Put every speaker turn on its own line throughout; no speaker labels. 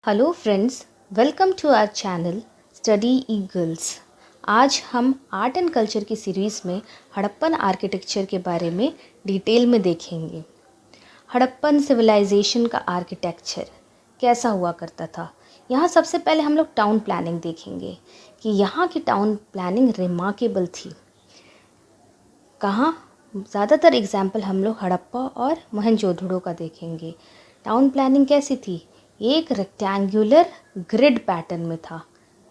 Hello friends, welcome to our channel study eagles. आज हम art and culture की series में हड़प्पन आर्किटेक्चर के बारे में डिटेल में देखेंगे। हड़प्पन सिविलाइजेशन का आर्किटेक्चर कैसा हुआ करता था। यहाँ सबसे पहले हम लोग टाउन प्लानिंग देखेंगे कि यहाँ की टाउन प्लानिंग रिमार्केबल थी। कहाँ ज़्यादातर एग्जाम्पल हम लोग हड़प्पा और मोहनजोदड़ो का देखेंगे। टाउन प्लानिंग कैसी थी? एक रेक्टेंगुलर ग्रिड पैटर्न में था।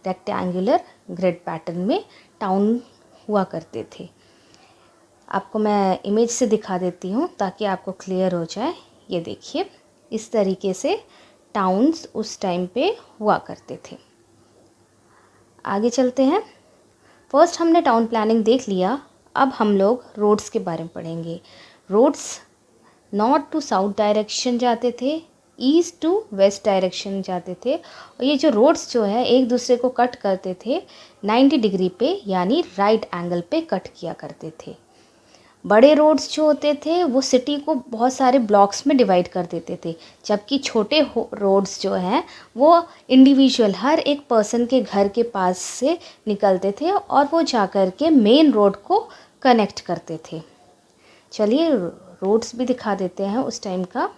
रेक्टेंगुलर ग्रिड पैटर्न में टाउन हुआ करते थे। आपको मैं इमेज से दिखा देती हूँ ताकि आपको क्लियर हो जाए। ये देखिए, इस तरीके से टाउन्स उस टाइम पे हुआ करते थे। आगे चलते हैं। फर्स्ट हमने टाउन प्लानिंग देख लिया। अब हम लोग रोड्स के बारे में पढ़ेंगे। Roads north to south direction जाते थे, ईस्ट टू वेस्ट डायरेक्शन जाते थे। और ये जो रोड्स जो है एक दूसरे को कट करते थे 90 डिग्री पे, यानी राइट एंगल पे कट किया करते थे। बड़े रोड्स जो होते थे वो सिटी को बहुत सारे ब्लॉक्स में डिवाइड कर देते थे, जबकि छोटे रोड्स जो हैं वो इंडिविजुअल हर एक पर्सन के घर के पास से निकलते थे और वो जाकर के मेन रोड को कनेक्ट करते थे। चलिए रोड्स भी दिखा देते हैं उस टाइम का।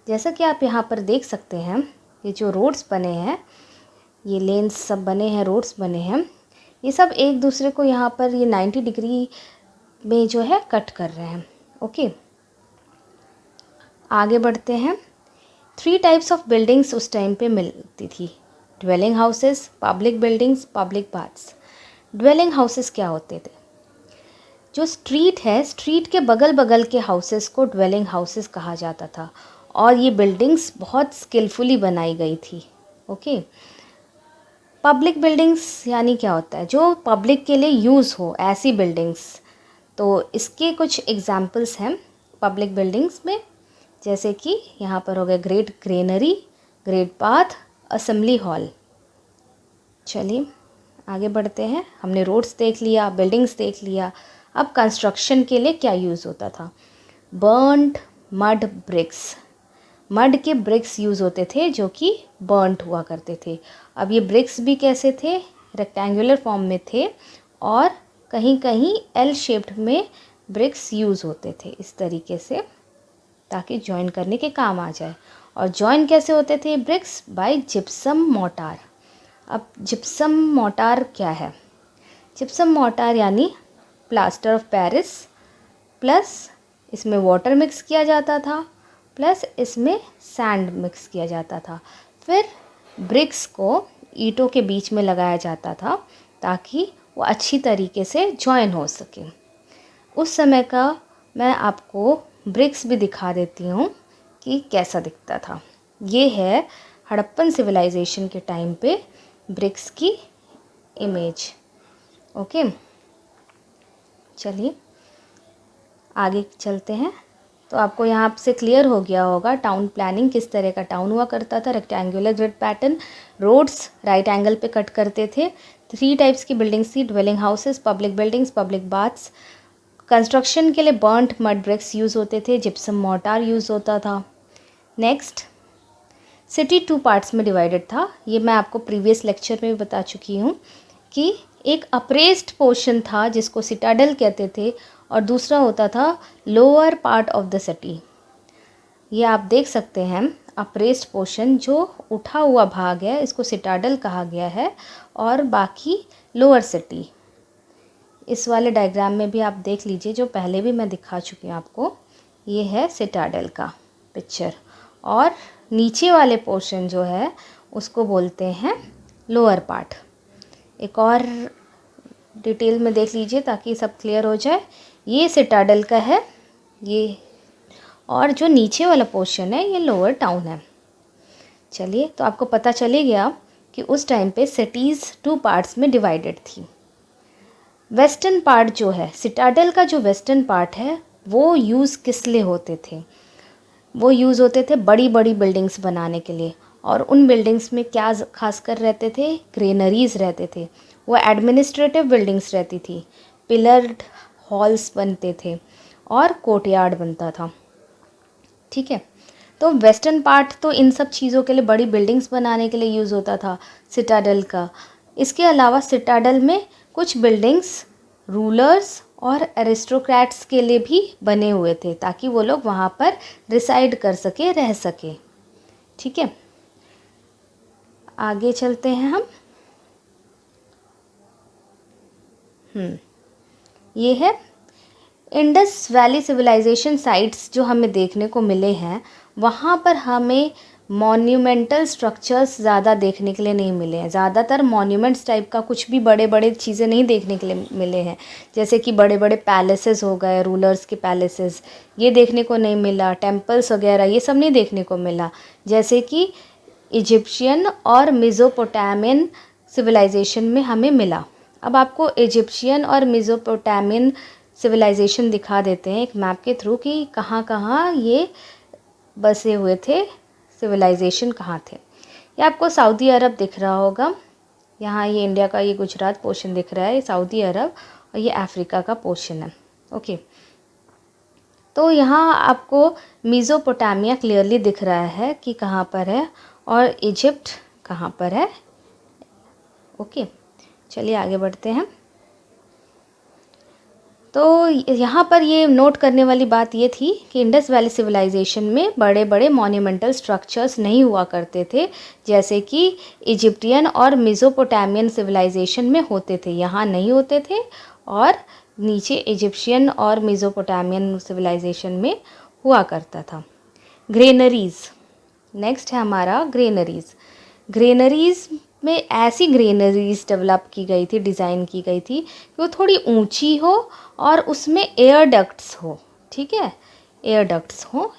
जैसा कि आप यहाँ पर देख सकते हैं, ये जो रोड्स बने हैं, ये लेन्स सब बने हैं, रोड्स बने हैं, ये सब एक दूसरे को यहाँ पर ये 90 डिग्री में जो है कट कर रहे हैं। ओके, आगे बढ़ते हैं। 3 टाइप्स ऑफ बिल्डिंग्स उस टाइम पे मिलती थी। Dwelling houses, public buildings, public baths. Dwelling houses क्या होते थे? जो स्ट्रीट है, स्ट्रीट के बगल बगल के हाउसेस को ड्वेलिंग हाउसेस कहा जाता था और ये बिल्डिंग्स बहुत स्किलफुली बनाई गई थी। ओके, पब्लिक बिल्डिंग्स यानी क्या होता है? जो पब्लिक के लिए यूज़ हो, ऐसी बिल्डिंग्स। तो इसके कुछ एग्जाम्पल्स हैं पब्लिक बिल्डिंग्स में, जैसे कि यहाँ पर हो गए great granary, great path, assembly hall. चलिए आगे बढ़ते हैं। हमने रोड्स देख लिया, बिल्डिंग्स देख लिया। अब कंस्ट्रक्शन के लिए क्या यूज़ होता था? Burned mud bricks. मड के ब्रिक्स यूज़ होते थे जो कि बर्न्ड हुआ करते थे। अब ये ब्रिक्स भी कैसे थे? रेक्टेंगुलर फॉर्म में थे और कहीं कहीं एल शेप्ड में ब्रिक्स यूज़ होते थे इस तरीके से, ताकि जॉइन करने के काम आ जाए। और जॉइन कैसे होते थे ब्रिक्स? By gypsum mortar. अब जिप्सम मोटार क्या है? जिप्सम मोटार यानी प्लास्टर ऑफ पेरिस प्लस इसमें वाटर मिक्स किया जाता था, प्लस इसमें सैंड मिक्स किया जाता था। फिर ब्रिक्स को ईंटों के बीच में लगाया जाता था ताकि वो अच्छी तरीके से जॉइन हो सके। उस समय का मैं आपको ब्रिक्स भी दिखा देती हूँ कि कैसा दिखता था। ये है हड़प्पन सिविलाइजेशन के टाइम पे ब्रिक्स की इमेज। ओके, चलिए आगे चलते हैं। तो आपको यहाँ से क्लियर हो गया होगा टाउन प्लानिंग किस तरह का टाउन हुआ करता था। Rectangular grid pattern, roads right angle पे कट करते थे। 3 टाइप्स की बिल्डिंग्स थी, dwelling houses, public buildings, public baths. Construction के लिए बर्न्ड मड ब्रिक्स यूज़ होते थे, जिप्सम मोर्टार यूज़ होता था। नेक्स्ट, सिटी 2 पार्ट्स में डिवाइडेड था। ये मैं आपको प्रीवियस लेक्चर में भी बता चुकी हूँ कि एक अप्रेस्ड पोर्शन था जिसको सिटाडेल कहते थे और दूसरा होता था lower part of the city. ये आप देख सकते हैं, अप्रेस्ड पोर्शन जो उठा हुआ भाग है इसको सिटाडेल कहा गया है और बाकी लोअर सिटी। इस वाले डायग्राम में भी आप देख लीजिए, जो पहले भी मैं दिखा चुकी हूँ आपको। ये है सिटाडेल का पिक्चर और नीचे वाले पोर्शन जो है उसको बोलते हैं लोअर पार्ट। एक और डिटेल में देख लीजिए ताकि सब क्लियर हो जाए। ये सिटाडेल का है ये, और जो नीचे वाला पोर्शन है ये लोअर टाउन है। चलिए, तो आपको पता चले गया कि उस टाइम पे सिटीज़ 2 पार्ट्स में डिवाइडेड थी। वेस्टर्न पार्ट जो है, सिटाडेल का जो वेस्टर्न पार्ट है वो यूज़ किस लिए होते थे? वो यूज़ होते थे बड़ी बड़ी बिल्डिंग्स बनाने के लिए। और उन बिल्डिंग्स में क्या खासकर रहते थे? ग्रेनरीज रहते थे। वो एडमिनिस्ट्रेटिव बिल्डिंग्स रहती थी, पिलर्ड हॉल्स बनते थे और कोर्टयार्ड बनता था। ठीक है, तो वेस्टर्न पार्ट तो इन सब चीज़ों के लिए, बड़ी बिल्डिंग्स बनाने के लिए यूज़ होता था सिटाडल का। इसके अलावा सिटाडल में कुछ बिल्डिंग्स रूलर्स और एरिस्टोक्रेट्स के लिए भी बने हुए थे, ताकि वो लोग वहाँ पर रिसाइड कर सके, रह सके। ठीक है, आगे चलते हैं हम। ये है इंडस वैली सिविलाइजेशन साइट्स जो हमें देखने को मिले हैं। वहाँ पर हमें मॉन्यूमेंटल स्ट्रक्चर्स ज़्यादा देखने के लिए नहीं मिले हैं। ज़्यादातर मॉन्यूमेंट्स टाइप का कुछ भी बड़े बड़े चीज़ें नहीं देखने के लिए मिले हैं, जैसे कि बड़े बड़े पैलेसेस हो गए, रूलर्स के पैलेसेस, ये देखने को नहीं मिला। टेम्पल्स वगैरह ये सब नहीं देखने को मिला, जैसे कि इजिप्शियन और मेसोपोटामियन सिविलाइजेशन में हमें मिला। अब आपको इजिप्शियन और मेसोपोटामियन सिविलाइजेशन दिखा देते हैं एक मैप के थ्रू कि कहाँ कहाँ ये बसे हुए थे, सिविलाइजेशन कहाँ थे। ये आपको सऊदी अरब दिख रहा होगा, यहाँ ये इंडिया का ये गुजरात पोर्शन दिख रहा है, ये सऊदी अरब और ये अफ्रीका का पोर्शन है। ओके, तो यहाँ आपको मेसोपोटामिया क्लियरली दिख रहा है कि कहाँ पर है, और इजिप्ट कहाँ पर है। ओके, चलिए आगे बढ़ते हैं। तो यहाँ पर ये नोट करने वाली बात ये थी कि इंडस वैली सिविलाइजेशन में बड़े बड़े मॉन्यूमेंटल स्ट्रक्चर्स नहीं हुआ करते थे, जैसे कि इजिप्टियन और मेसोपोटामियन सिविलाइजेशन में होते थे, यहाँ नहीं होते थे। और नीचे इजिप्शियन और मेसोपोटामियन सिविलाइजेशन में हुआ करता था। ग्रेनरीज़, नेक्स्ट है हमारा ग्रेनरीज़। ग्रेनरीज़ में ऐसी ग्रेनरीज़ डेवलप की गई थी, डिज़ाइन की गई थी कि वो थोड़ी ऊंची हो और उसमें एयर डक्ट्स हो। ठीक है, एयर डक्ट्स हो।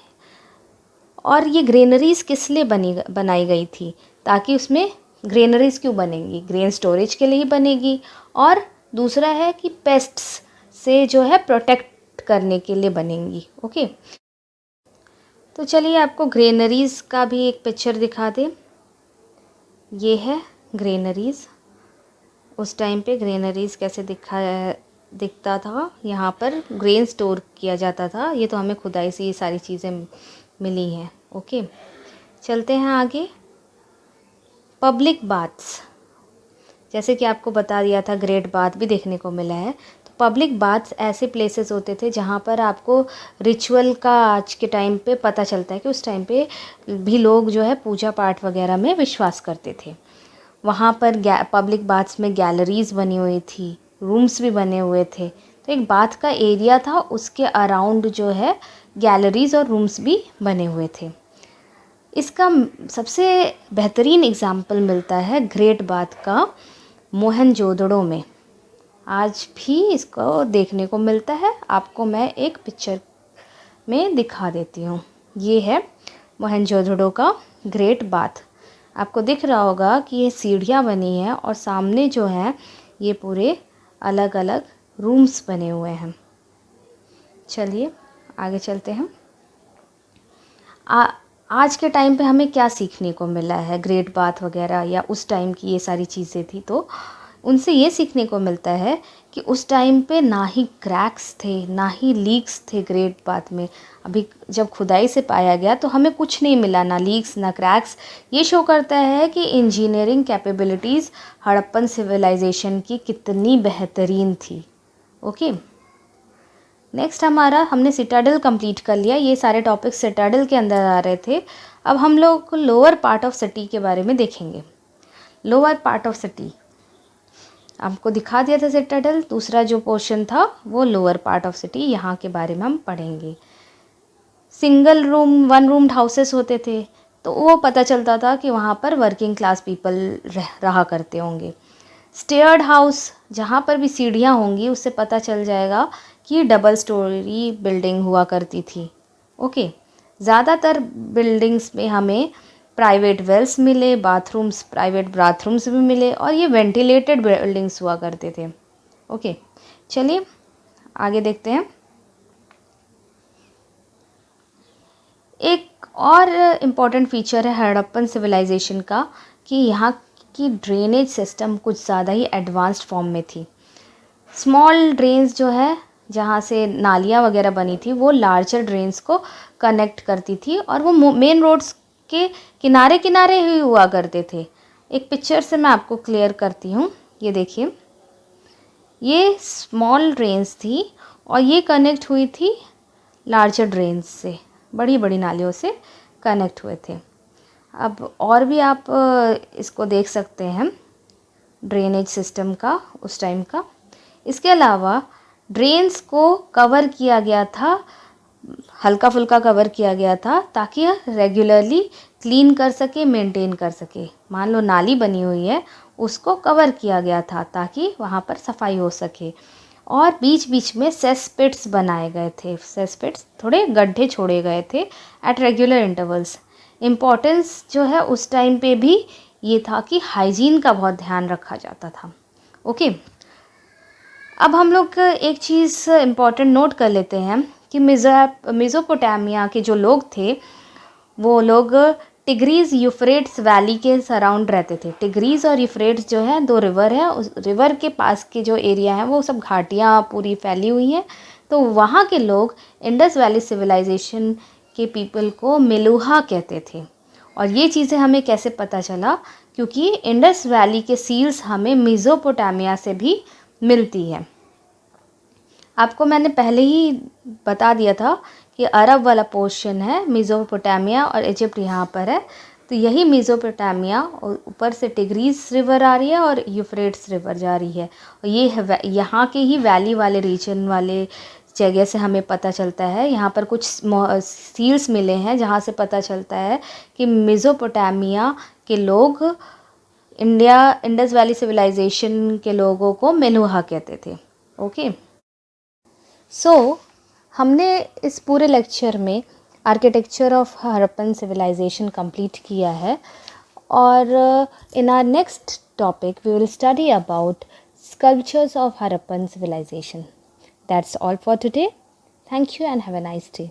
और ये ग्रेनरीज़ किस लिए बनाई गई थी, ताकि उसमें ग्रेनरीज़ क्यों बनेंगी, ग्रेन स्टोरेज के लिए ही बनेगी। और दूसरा है कि पेस्ट्स से जो है प्रोटेक्ट करने के लिए बनेंगी। ओके, तो चलिए आपको ग्रेनरीज़ का भी एक पिक्चर दिखा दें। ये है ग्रेनरीज़। उस टाइम पे ग्रेनरीज़ कैसे दिखता था, यहाँ पर ग्रेन स्टोर किया जाता था। ये तो हमें खुदाई से ये सारी चीज़ें मिली हैं। ओके, चलते हैं आगे। पब्लिक बाथ्स, जैसे कि आपको बता दिया था, ग्रेट बाथ भी देखने को मिला है। तो पब्लिक बाथ्स ऐसे प्लेसेस होते थे जहाँ पर आपको रिचुअल का आज के टाइम पे पता चलता है कि उस टाइम पे भी लोग जो है पूजा पाठ वगैरह में विश्वास करते थे। वहाँ पर पब्लिक बाथ्स में गैलरीज़ बनी हुई थी, रूम्स भी बने हुए थे। तो एक बाथ का एरिया था, उसके अराउंड जो है गैलरीज़ और रूम्स भी बने हुए थे। इसका सबसे बेहतरीन एग्जाम्पल मिलता है ग्रेट बाथ का मोहनजोदड़ो में। आज भी इसको देखने को मिलता है। आपको मैं एक पिक्चर में दिखा देती हूँ। ये है मोहनजोदड़ो का ग्रेट बाथ। आपको दिख रहा होगा कि ये सीढ़ियाँ बनी हैं और सामने जो है ये पूरे अलग अलग रूम्स बने हुए हैं। चलिए आगे चलते हैं। आज के टाइम पे हमें क्या सीखने को मिला है, ग्रेट बाथ वगैरह या उस टाइम की ये सारी चीज़ें थी, तो उनसे ये सीखने को मिलता है कि उस टाइम पे ना ही क्रैक्स थे ना ही लीक्स थे ग्रेट बाथ में। अभी जब खुदाई से पाया गया तो हमें कुछ नहीं मिला, ना लीक्स ना क्रैक्स। ये शो करता है कि इंजीनियरिंग कैपेबिलिटीज़ हड़प्पन सिविलाइजेशन की कितनी बेहतरीन थी। ओके, नेक्स्ट हमने सिटाडल कंप्लीट कर लिया। ये सारे टॉपिक्स सिटाडल के अंदर आ रहे थे। अब हम लोग लोअर पार्ट ऑफ सिटी के बारे में देखेंगे। लोअर पार्ट ऑफ सिटी आपको दिखा दिया था सिटाडल, दूसरा जो पोर्शन था वो लोअर पार्ट ऑफ सिटी, यहाँ के बारे में हम पढ़ेंगे। Single room one roomed houses होते थे, तो वो पता चलता था कि वहाँ पर वर्किंग क्लास पीपल रहा करते होंगे। स्टेयर्ड हाउस, जहाँ पर भी सीढ़ियाँ होंगी उससे पता चल जाएगा कि डबल स्टोरी बिल्डिंग हुआ करती थी। ओके, ज़्यादातर बिल्डिंग्स में हमें प्राइवेट वेल्स मिले, बाथरूम्स, प्राइवेट बाथरूम्स भी मिले, और ये वेंटिलेटेड बिल्डिंग्स हुआ करते थे। ओके, चलिए आगे देखते हैं। एक और इम्पॉर्टेंट फीचर है हड़प्पन सिविलाइजेशन का कि यहाँ की ड्रेनेज सिस्टम कुछ ज़्यादा ही एडवांस्ड फॉर्म में थी। स्मॉल ड्रेन्स जो है जहाँ से नालियाँ वगैरह बनी थी वो लार्जर ड्रेन्स को कनेक्ट करती थी और वो मेन रोड्स के किनारे किनारे ही हुआ करते थे। एक पिक्चर से मैं आपको क्लियर करती हूँ, ये देखिए, ये स्मॉल ड्रेन्स थी और ये कनेक्ट हुई थी लार्जर ड्रेन्स से, बड़ी बड़ी नालियों से कनेक्ट हुए थे। अब और भी आप इसको देख सकते हैं ड्रेनेज सिस्टम का उस टाइम का। इसके अलावा ड्रेन्स को कवर किया गया था, हल्का फुल्का कवर किया गया था ताकि रेगुलरली क्लीन कर सके, मेंटेन कर सके। मान लो नाली बनी हुई है, उसको कवर किया गया था ताकि वहाँ पर सफाई हो सके। और बीच बीच में सेस पिट्स बनाए गए थे, सेस पिट्स थोड़े गड्ढे छोड़े गए थे एट रेगुलर इंटरवल्स। इम्पॉर्टेंस जो है उस टाइम पे भी ये था कि हाइजीन का बहुत ध्यान रखा जाता था। ओके, अब हम लोग एक चीज़ इम्पॉर्टेंट नोट कर लेते हैं कि मेसोपोटामिया के जो लोग थे वो लोग टिग्रीज़ यूफ्रेट्स वैली के सराउंड रहते थे। टिग्रीज़ और यूफ्रेट्स जो है दो रिवर है, उस रिवर के पास के जो एरिया है वो सब घाटियाँ पूरी फैली हुई हैं। तो वहाँ के लोग इंडस वैली सिविलाइजेशन के पीपल को मेलुहा कहते थे। और ये चीज़ें हमें कैसे पता चला, क्योंकि इंडस वैली के सील्स हमें मेसोपोटामिया से भी मिलती है। आपको मैंने पहले ही बता दिया था कि अरब वाला पोर्शन है मेसोपोटामिया और इजिप्ट यहाँ पर है। तो यही मेसोपोटामिया और ऊपर से टिग्रीज रिवर आ रही है और यूफ्रेट्स रिवर जा रही है। और ये यहाँ के ही वैली वाले रीजन वाले जगह से हमें पता चलता है। यहाँ पर कुछ सील्स मिले हैं जहाँ से पता चलता है कि मेसोपोटामिया के लोग इंडस वैली सिविलाइजेशन के लोगों को मेलुहा कहते थे। ओके, हमने इस पूरे लेक्चर में architecture of Harappan civilization complete किया है और in our next topic we will study about sculptures of Harappan civilization. That's all for today. Thank you and have a nice day.